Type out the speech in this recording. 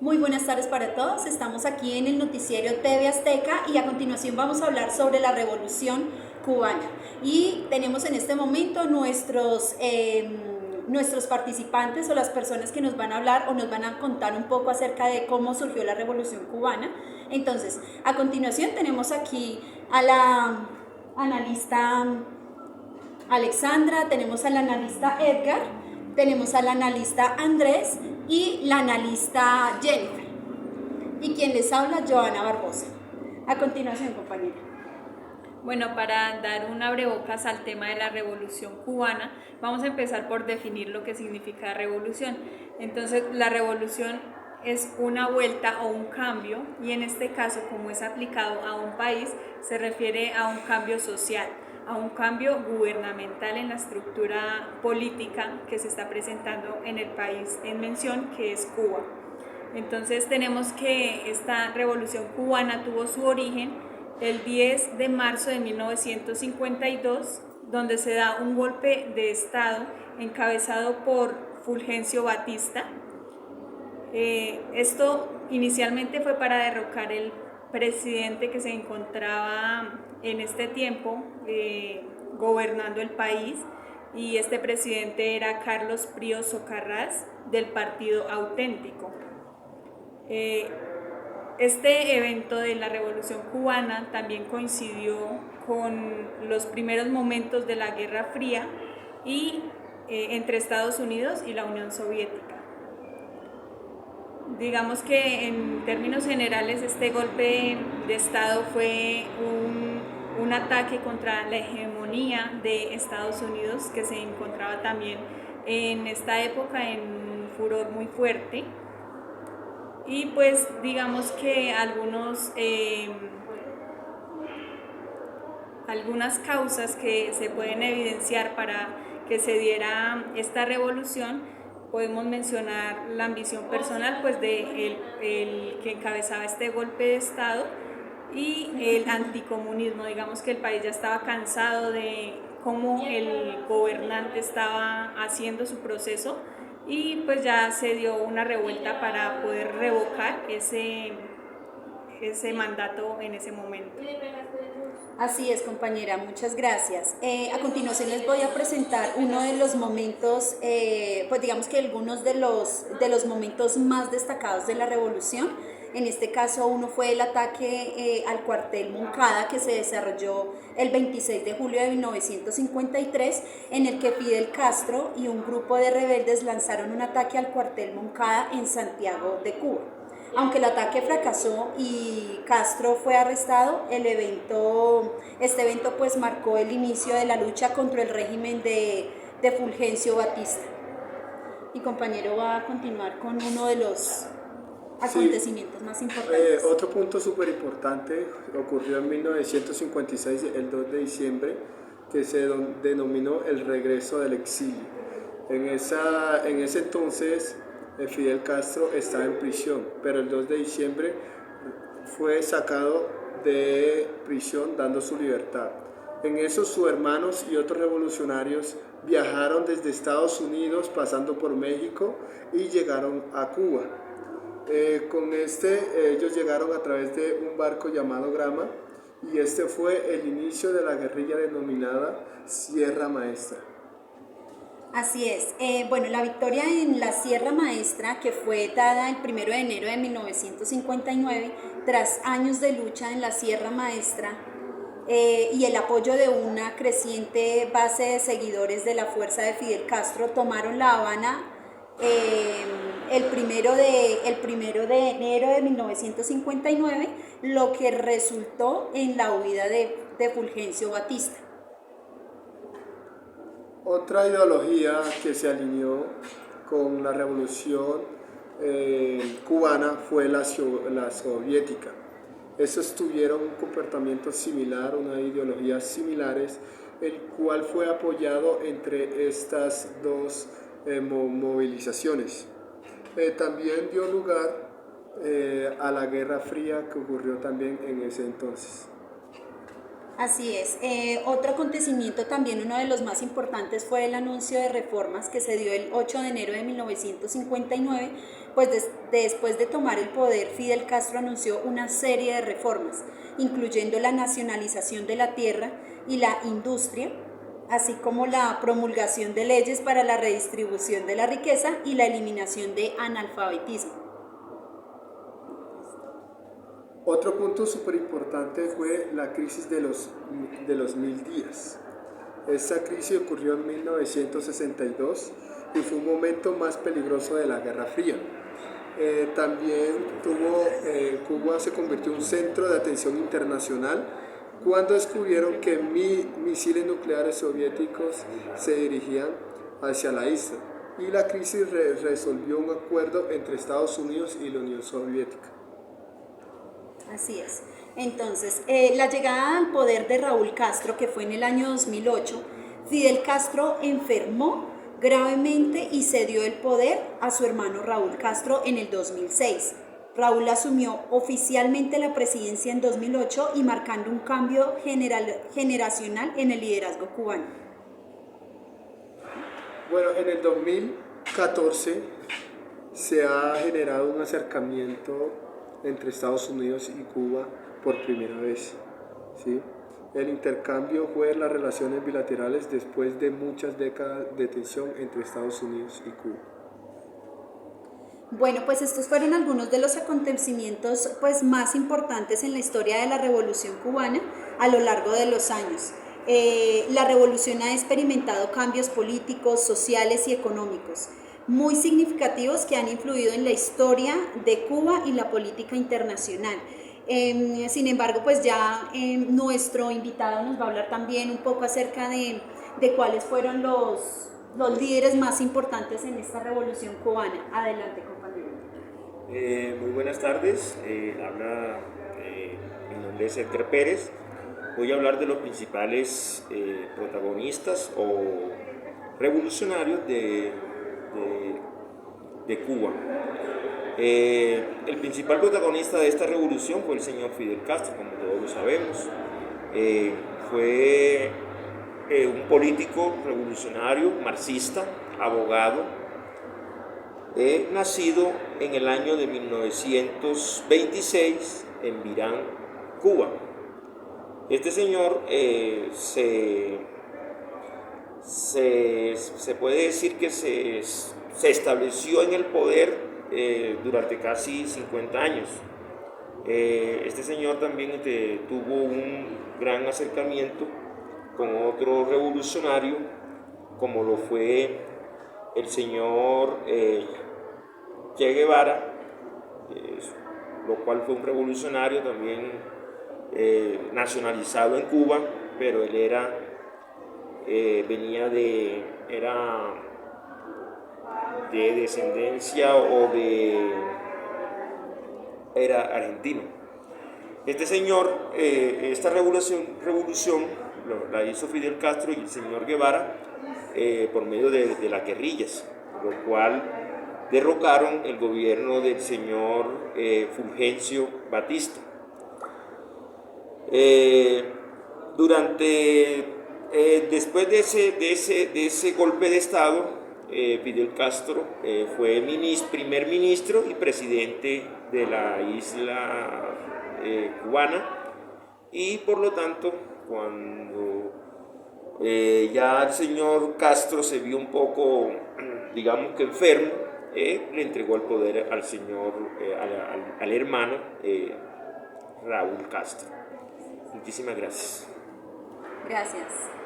Muy buenas tardes para todos, estamos aquí en el noticiero TV Azteca y a continuación vamos a hablar sobre la Revolución Cubana. Y tenemos en este momento nuestros participantes o las personas que nos van a hablar o nos van a contar un poco acerca de cómo surgió la Revolución Cubana. Entonces, a continuación tenemos aquí a la analista Alexandra, tenemos al analista Edgar, tenemos al analista Andrés y la analista Jennifer. Y quien les habla, Joana Barbosa. A continuación, compañera. Bueno, para dar un abrebocas al tema de la Revolución Cubana, vamos a empezar por definir lo que significa revolución. Entonces, la revolución es una vuelta o un cambio, y en este caso, como es aplicado a un país, se refiere a un cambio social, a un cambio gubernamental en la estructura política que se está presentando en el país en mención, que es Cuba. Entonces tenemos que esta revolución cubana tuvo su origen el 10 de marzo de 1952, donde se da un golpe de Estado encabezado por Fulgencio Batista. Esto inicialmente fue para derrocar el presidente que se encontraba en este tiempo gobernando el país, y este presidente era Carlos Prío Socarrás, del Partido Auténtico. Este evento de la Revolución Cubana también coincidió con los primeros momentos de la Guerra Fría y entre Estados Unidos y la Unión Soviética. Digamos que en términos generales este golpe de Estado fue un ataque contra la hegemonía de Estados Unidos, que se encontraba también en esta época en un furor muy fuerte. Y pues digamos que algunas causas que se pueden evidenciar para que se diera esta revolución, podemos mencionar la ambición personal pues de el que encabezaba este golpe de Estado, y el anticomunismo. Digamos que el país ya estaba cansado de cómo el gobernante estaba haciendo su proceso, y pues ya se dio una revuelta para poder revocar ese mandato en ese momento. Así es, compañera, muchas gracias. A continuación les voy a presentar uno de los momentos, pues digamos que algunos de los momentos más destacados de la revolución. En este caso, uno fue el ataque al cuartel Moncada, que se desarrolló el 26 de julio de 1953, en el que Fidel Castro y un grupo de rebeldes lanzaron un ataque al cuartel Moncada en Santiago de Cuba. Aunque el ataque fracasó y Castro fue arrestado, este evento pues marcó el inicio de la lucha contra el régimen de Fulgencio Batista. Mi compañero va a continuar con uno de los acontecimientos más importantes. Otro punto súper importante ocurrió en 1956, el 2 de diciembre, que se denominó el regreso del exilio. En ese entonces Fidel Castro estaba en prisión, pero el 2 de diciembre fue sacado de prisión dando su libertad. En eso sus hermanos y otros revolucionarios viajaron desde Estados Unidos pasando por México y llegaron a Cuba. Ellos llegaron a través de un barco llamado Grama, y este fue el inicio de la guerrilla denominada Sierra Maestra. Así es. Bueno, la victoria en la Sierra Maestra, que fue dada el 1 de enero de 1959, tras años de lucha en la Sierra Maestra, y el apoyo de una creciente base de seguidores de la fuerza de Fidel Castro, tomaron La Habana el primero de enero de 1959, lo que resultó en la huida de Fulgencio Batista. Otra ideología que se alineó con la revolución cubana fue la soviética. Estos tuvieron un comportamiento similar, una ideología similares, el cual fue apoyado entre estas dos movilizaciones. También dio lugar a la Guerra Fría, que ocurrió también en ese entonces. Así es. Otro acontecimiento, también uno de los más importantes, fue el anuncio de reformas que se dio el 8 de enero de 1959 pues después de tomar el poder, Fidel Castro anunció una serie de reformas, incluyendo la nacionalización de la tierra y la industria, así como la promulgación de leyes para la redistribución de la riqueza y la eliminación de analfabetismo. Otro punto súper importante fue la crisis de los 1000 días. Esta crisis ocurrió en 1962 y fue un momento más peligroso de la Guerra Fría. También Cuba se convirtió en un centro de atención internacional cuando descubrieron que misiles nucleares soviéticos se dirigían hacia la isla, y la crisis resolvió un acuerdo entre Estados Unidos y la Unión Soviética. Así es. Entonces, la llegada al poder de Raúl Castro, que fue en el año 2008, Fidel Castro enfermó gravemente y cedió el poder a su hermano Raúl Castro en el 2006. Raúl asumió oficialmente la presidencia en 2008 y marcando un cambio generacional en el liderazgo cubano. Bueno, en el 2014 se ha generado un acercamiento entre Estados Unidos y Cuba por primera vez, ¿sí? El intercambio fue las relaciones bilaterales después de muchas décadas de tensión entre Estados Unidos y Cuba. Bueno, pues estos fueron algunos de los acontecimientos pues, más importantes en la historia de la Revolución Cubana a lo largo de los años. La revolución ha experimentado cambios políticos, sociales y económicos muy significativos que han influido en la historia de Cuba y la política internacional. Sin embargo, pues ya nuestro invitado nos va a hablar también un poco acerca de cuáles fueron los líderes más importantes en esta revolución cubana. Adelante, compañero. Muy buenas tardes, mi nombre es Edgar Pérez. Voy a hablar de los principales protagonistas o revolucionarios de Cuba. El principal protagonista de esta revolución fue el señor Fidel Castro, como todos lo sabemos. Fue un político revolucionario, marxista, abogado, nacido en el año de 1926 en Virán, Cuba. Este señor se puede decir que se estableció en el poder durante casi 50 años. Este señor también tuvo un gran acercamiento con otro revolucionario, como lo fue el señor Che Guevara, lo cual fue un revolucionario también nacionalizado en Cuba, pero él era de descendencia era argentino. Este señor, esta revolución la hizo Fidel Castro y el señor Guevara por medio de las guerrillas, lo cual derrocaron el gobierno del señor Fulgencio Batista. Después de ese golpe de Estado, Fidel Castro fue primer ministro y presidente de la isla cubana, y por lo tanto, cuando ya el señor Castro se vio un poco, digamos que enfermo, le entregó el poder al al hermano Raúl Castro. Muchísimas gracias. Gracias.